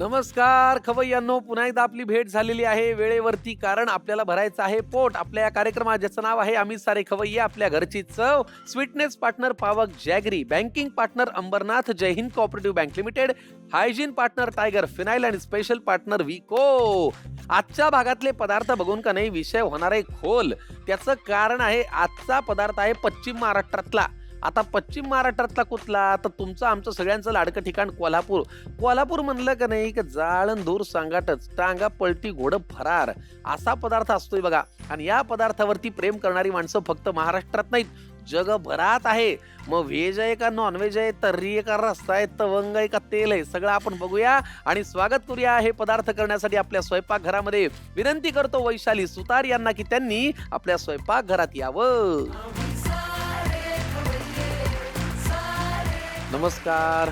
नमस्कार खवय्यांनो, पुन्हा एकदा आपली भेट झालेली आहे वेळेवरती, कारण आपल्याला भरायचं आहे पोट. आपल्या या कार्यक्रमात ज्याचं नाव आहे आम्ही सारे खवय्ये, आपल्या घरची चव. Sweetness partner Pavak jaggery, banking partner Ambernath Jai Hind cooperative bank limited, hygiene partner tiger phenyl आणि स्पेशल पार्टनर विको. आजच्या भागातले पदार्थ बघून का नाही विषय होणार आहे खोल. त्याचं कारण आहे आजचा पदार्थ आहे पश्चिम महाराष्ट्रातला. आता पश्चिम महाराष्ट्रातला कुठला, तर तुमचं आमचं सगळ्यांचं लाडकं ठिकाण कोल्हापूर. कोल्हापूर म्हणलं का नाही की जाळण दूर सांगाटच, टांगा पलटी घोडं फरार असा पदार्थ असतोय बघा. आणि या पदार्थावरती प्रेम करणारी माणसं फक्त महाराष्ट्रात नाहीत, जगभरात आहे. मग व्हेज आहे का नॉन व्हेज आहे, तर्री आहे का रस्सा आहे, तवंग आहे का तेल आहे, सगळं आपण बघूया आणि स्वागत करूया. हे पदार्थ करण्यासाठी आपल्या स्वयंपाकघरामध्ये विनंती करतो वैशाली सुतार यांना की त्यांनी आपल्या स्वयंपाकघरात यावं. नमस्कार.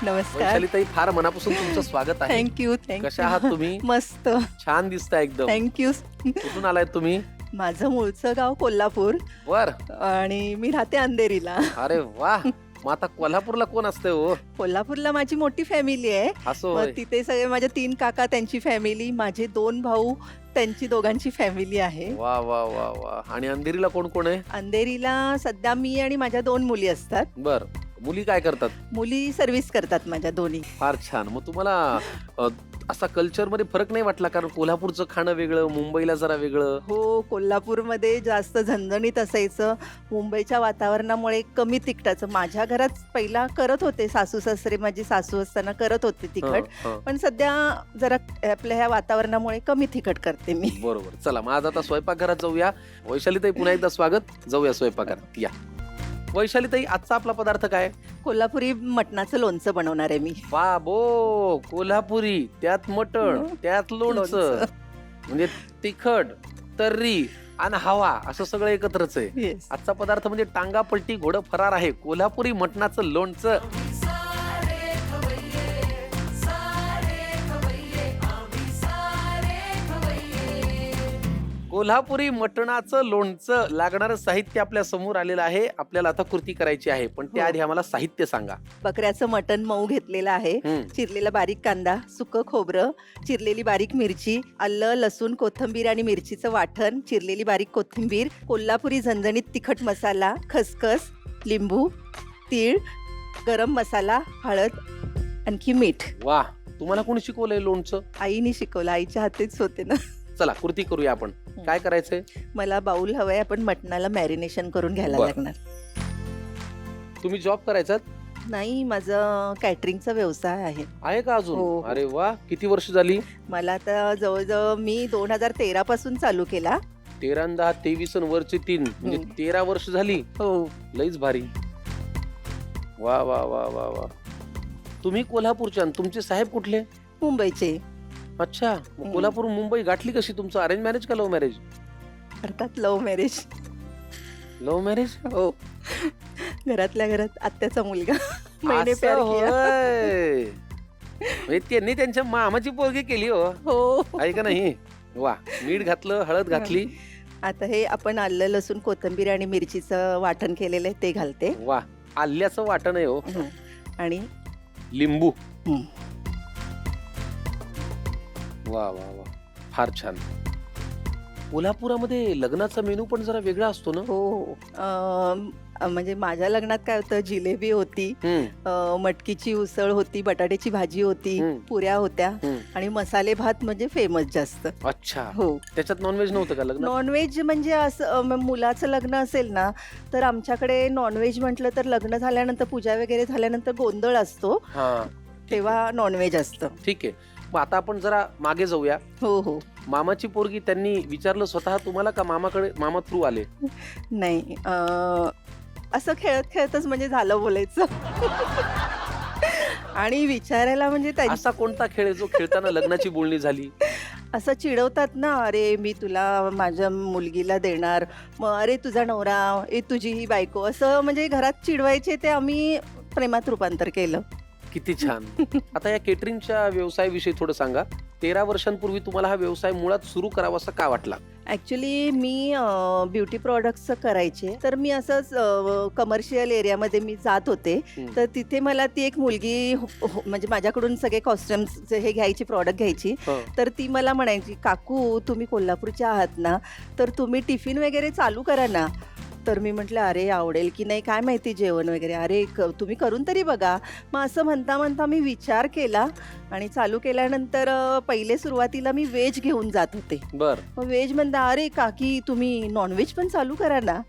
नमस्कार. वैशालीताई, फार मनापासून तुमचं स्वागत आहे. थँक्यू. कशा आहात तुम्ही? मस्त, छान दिसताय एकदम. थँक्यू. कुठून आलाय तुम्ही? माझं मूळचं गाव कोल्हापूर बर. आणि मी राहते अंधेरीला. अरे वा. मग आता कोल्हापूरला कोण असते हो? कोल्हापूरला माझी मोठी फॅमिली आहे. असो. मग तिथे सगळे माझे 3 काका त्यांची फॅमिली, माझे 2 भाऊ त्यांची दोघांची फॅमिली आहे. वा वा वा वा. आणि अंधेरीला कोण कोण आहे? अंधेरीला सध्या मी आणि माझ्या 2 मुली असतात. बर. मुली काय करतात? मुली सर्व्हिस करतात माझ्या दोन्ही. फार छान. मग तुम्हाला असा कल्चर मध्ये फरक नाही वाटला? कारण कोल्हापूरचं खाणं वेगळं, मुंबईला जरा वेगळं. हो, कोल्हापूरमध्ये जास्त झणझणीत असायचं. मुंबईच्या वातावरणामुळे कमी तिखटाचं. माझ्या घरात पहिला करत होते सासू सासरे, माझी सासू असताना करत होते तिखट, पण सध्या जरा आपल्या ह्या वातावरणामुळे कमी तिखट करते मी. बरोबर. चला मग आज आता स्वयंपाकघरात जाऊया. वैशालीताई, पुन्हा एकदा स्वागत. जाऊया स्वयंपाकघरात. या. वैशालीताई, आजचा आपला पदार्थ काय? कोल्हापुरी मटणाचं लोणचं बनवणार आहे मी. बाबो, कोल्हापुरी, त्यात मटण, त्यात लोणचं, म्हणजे तिखट, तर्री आणि हवा असं सगळं एकत्रच आहे. Yes. आजचा पदार्थ म्हणजे टांगा पलटी घोडं फरार आहे, कोल्हापुरी मटणाचं लोणचं. कोल्हापुरी मटणाचं लोणचं लागणारं साहित्य आपल्या समोर आलेलं आहे. आपल्याला आता कृती करायची आहे, पण त्याआधी आम्हाला साहित्य सांगा. बकऱ्याचं मटण मऊ घेतलेलं आहे. चिरलेला बारीक कांदा, सुकं खोबरं, चिरलेली बारीक मिरची, आलं लसूण कोथिंबीर आणि मिरचीचं वाटण, चिरलेली बारीक कोथिंबीर, कोल्हापुरी झणझणीत तिखट मसाला, खसखस, लिंबू, तीळ, गरम मसाला, हळद, आणखी मीठ. वा. तुम्हाला कोणी शिकवलंय लोणचं? आईने शिकवलं, आईच्या हातेच होते ना. चला कृती करूया आपण. काय करायचंय? मला बाउल हवंय, आपण मटणाला मॅरिनेशन करून घ्यायला लागणार. तुम्ही जॉब करायचा? नाही, माझं कॅटरिंगचा व्यवसाय आहे का अजून? हो. अरे वा. किती वर्ष झाली? मला आता जवळजवळ मी 2013 पासून चालू केला. 13 10 23 आणि वरचे 3 म्हणजे 13 वर्ष झाली. हो. लईच भारी. वा वा वा वा वा. तुम्ही कोल्हापूरच्या, तुमचे साहेब कुठले? मुंबईचे. अच्छा. कोल्हापूर मुंबई गाठली कशी? तुमचं अरेंज मॅरेज का लव्ह मॅरेज? अर्थात लव्ह मॅरेज. Love marriage? हो. घरातल्या घरात आत्याचा मुलगा. मैंने प्यार किया. म्हणजे त्यांनी त्यांच्या मामाची पोरगी केली हो. हो. आहे का नाही? वा. मीठ घातलं, हळद घातली. आता हे आपण आलं लसूण कोथिंबीर आणि मिरचीचं वाटण केलेलं आहे ते घालते. वा. आल्याचं वाटण आहे हो. आणि लिंबू. वा वा वा. फार छान. कोल्हापुरामध्ये लग्नाचा मेनू पण जरा वेगळा असतो ना? हो. म्हणजे माझ्या लग्नात काय होतं, जिलेबी होती, मटकीची उसळ होती, बटाट्याची भाजी होती, पुऱ्या होत्या आणि मसाले भात म्हणजे फेमस जास्त. अच्छा. हो. त्याच्यात नॉनव्हेज नव्हतं का लग्न? नॉनव्हेज म्हणजे असं मुलाचं लग्न असेल ना, तर आमच्याकडे नॉनव्हेज म्हटलं तर लग्न झाल्यानंतर, पूजा वगैरे झाल्यानंतर गोंधळ असतो, तेव्हा नॉनव्हेज असतं. ठीक आहे. मग आता आपण जरा मागे जाऊया. हो हो. मामाची पोरगी, त्यांनी विचारलं स्वतः तुम्हाला का मामाकडे, मामा थ्रू आले? नाही, असं खेळत खेळतच म्हणजे झालं बोलायचं. आणि विचारायला म्हणजे असा कोणता खेळ आहे जो खेळताना लग्नाची बोलणी झाली? असं चिडवतात ना, अरे मी तुला माझ्या मुलगीला देणार, मग अरे तुझा नवरा, तुझी ही बायको, असं म्हणजे घरात चिडवायचे, ते आम्ही प्रेमात रूपांतर केलं. किती छान. आता या केटरिंगच्या व्यवसायाविषयी थोडं सांगा. 13 वर्षांपूर्वी तुम्हाला हा व्यवसाय मुळात सुरू करावासा का वाटला? ऍक्च्युली मी ब्युटी प्रॉडक्ट्सचं करायचे, तर मी असंच कमर्शियल एरियामध्ये मी जात होते. तर तिथे मला ती एक मुलगी म्हणजे माझ्याकडून सगळे कॉस्ट्युम्स हे घ्यायची, प्रॉडक्ट घ्यायची. तर ती मला म्हणायची, काकू तुम्ही कोल्हापूरच्या आहात ना, तर तुम्ही टिफिन वगैरे चालू करा ना. तर मी म्हटलं अरे आवडेल की नाही काय माहिती जेवण वगैरे, अरे तुम्ही करून तरी बघा. मग असं म्हणता म्हणता मी विचार केला आणि चालू केल्यानंतर पहिले सुरुवातीला मी व्हेज घेऊन जात होते. बर. मग व्हेज म्हणता अरे काकी तुम्ही नॉनव्हेज पण चालू करा ना.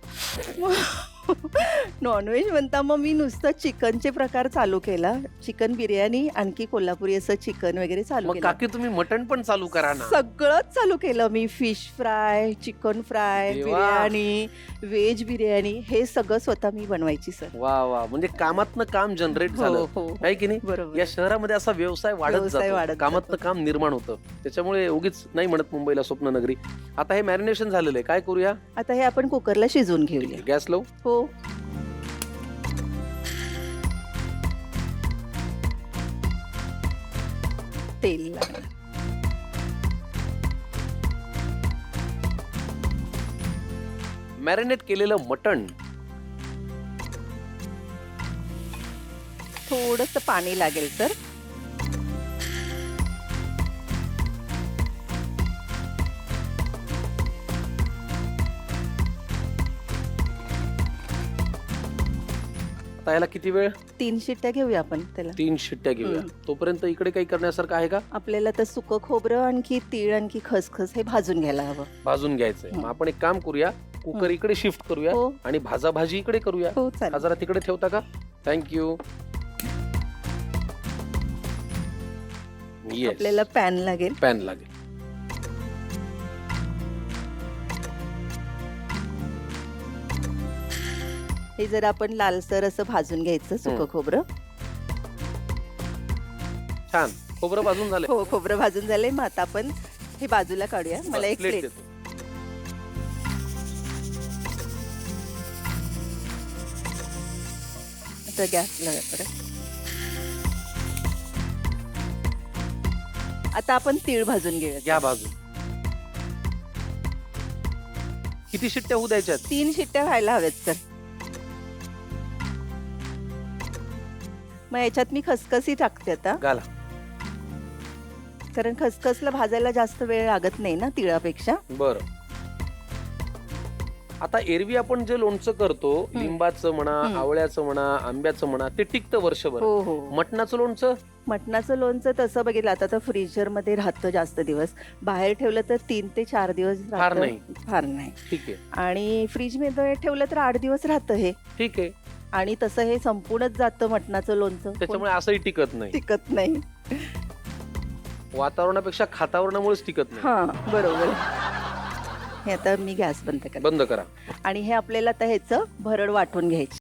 नॉनव्हेज म्हणता मग मी नुसतं चिकनचे प्रकार चालू केला, चिकन बिर्याणी, आणखी कोल्हापुरी असं चिकन वगैरे चालू मग केलं. काकी तुम्ही मटण पण चालू करा ना. सगळंच चालू केलं मी. फिश फ्राय, चिकन फ्राय, देवा. बिर्याणी, व्हेज बिर्याणी हे सगळं स्वतः मी बनवायची सर. वा वा, म्हणजे कामातनं काम जनरेट झालं हो आहे की नाही? बरोबर. या शहरामध्ये असा व्यवसाय वाढत व्यवसाय जातो, वाढत कामातनं जातो. काम निर्माण होतं. त्याच्यामुळे उगीच नाही म्हणत मुंबईला स्वप्न नगरी. आता हे मॅरिनेशन झालेलं आहे, काय करूया? आता हे आपण कुकरला शिजवून घेऊया. गॅस लावू. हो. तेल लागणार. मॅरिनेट केलेलं मटण थोडंसं पाणी लागेल सर. आता याला किती वेळ? 3 शिट्ट्या घेऊया आपण त्याला. 3 शिट्ट्या घेऊया. तोपर्यंत इकडे काही करण्यासारखं आहे का? आपल्याला तर सुकं खोबरं, आणखी तीळ, आणखी खसखस हे भाजून घ्यायला हवं. भाजून घ्यायचंय. मग आपण एक काम करूया, कुकर इकडे शिफ्ट करूया हो आणि भाजी इकडे करूया. हो हा चालेल. जरा तिकडे ठेवता का? थँक्यू. आपल्याला पॅन लागेल. पॅन लागेल. हे जर आपण लालसर असं भाजून घ्यायचं सुकं खोबरं. छान. खोबरं भाजून झालं. हो खोबरं भाजून झालंय. मग आता आपण हे बाजूला काढूया. मला एक प्लेट. देतो. आता गॅसला परत. आता आपण तीळ भाजून घेऊया. घ्या भाजून. किती शिट्ट्या होऊ द्यायच्यात? 3 शिट्ट्या व्हायला हव्यात सर. मग याच्यात मी खसखसही टाकते आता, घाला. कारण खसखसला भाजायला जास्त वेळ लागत नाही ना तिळापेक्षा. बर. आता एरवी आपण जे लोणचं करतो, लिंबाचं म्हणा, आवळ्याचं म्हणा, आंब्याचं म्हणा, ते टिकतं वर्षभर. हो हो. मटणाचं लोणचं? मटणाचं लोणचं तसं बघितलं आता तर फ्रीजर मध्ये राहतं जास्त दिवस. बाहेर ठेवलं तर 3 ते 4 दिवस फार राहतं. नाही. फार नाही. ठीक आहे. आणि फ्रीज मध्ये ठेवलं तर 8 दिवस राहतं हे. ठीक आहे. आणि तसं हे संपूर्णच जातं मटणाचं लोणचं. त्याच्यामुळे असंही टिकत नाही. टिकत नाही. वातावरणापेक्षा खातावरणामुळेच टिकत नाही. हा बरोबर. हे आता मी गॅस बंद करते. बंद करा. आणि हे आपल्याला आता ह्याचं भरड वाटून घ्यायची.